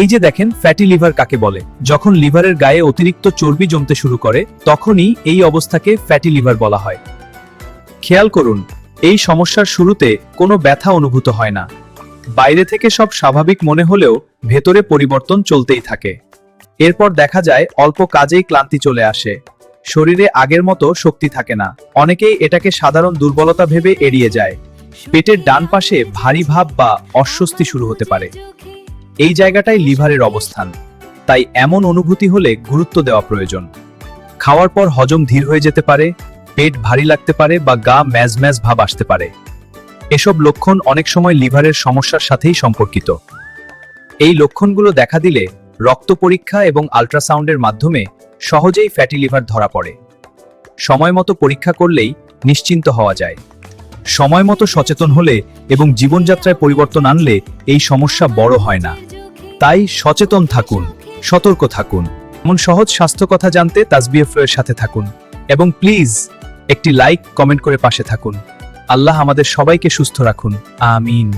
এই যে দেখেন ফ্যাটি লিভার কাকে বলে। যখন লিভারের গায়ে অতিরিক্ত চর্বি জমতে শুরু করে তখনই এই অবস্থাকে ফ্যাটি লিভার বলা হয়। খেয়াল করুন, এই সমস্যার শুরুতে কোনো ব্যথা অনুভূত হয় না। বাইরে থেকে সব স্বাভাবিক মনে হলেও ভেতরে পরিবর্তন চলতেই থাকে। এরপর দেখা যায় অল্প কাজেই ক্লান্তি চলে আসে, শরীরে আগের মতো শক্তি থাকে না। অনেকেই এটাকে সাধারণ দুর্বলতা ভেবে এড়িয়ে যায়। পেটের ডান পাশে ভারী ভাব বা অস্বস্তি শুরু হতে পারে। এই জায়গাটাই লিভারের অবস্থান। তাই এমন অনুভূতি হলে গুরুত্ব দেওয়া প্রয়োজন। খাওয়ার পর হজম ধীর হয়ে যেতে পারে, পেট ভারী লাগতে পারে বা গা ম্যাজ ম্যাজ ভাব আসতে পারে। এসব লক্ষণ অনেক সময় লিভারের সমস্যার সাথেই সম্পর্কিত। এই লক্ষণগুলো দেখা দিলে রক্ত পরীক্ষা এবং আল্ট্রাসাউন্ডের মাধ্যমে সহজেই ফ্যাটি লিভার ধরা পড়ে। সময় মতো পরীক্ষা করলেই নিশ্চিন্ত হওয়া যায়। সময় মতো সচেতন হলে এবং জীবনযাত্রায় পরিবর্তন আনলে এই সমস্যা বড় হয় না। তাই সচেতন থাকুন, সতর্ক থাকুন। এমন সহজ স্বাস্থ্য কথা জানতে তাসবিহ এর সাথে থাকুন এবং প্লিজ একটি লাইক কমেন্ট করে পাশে থাকুন। আল্লাহ আমাদের সবাইকে সুস্থ রাখুন। আমিন।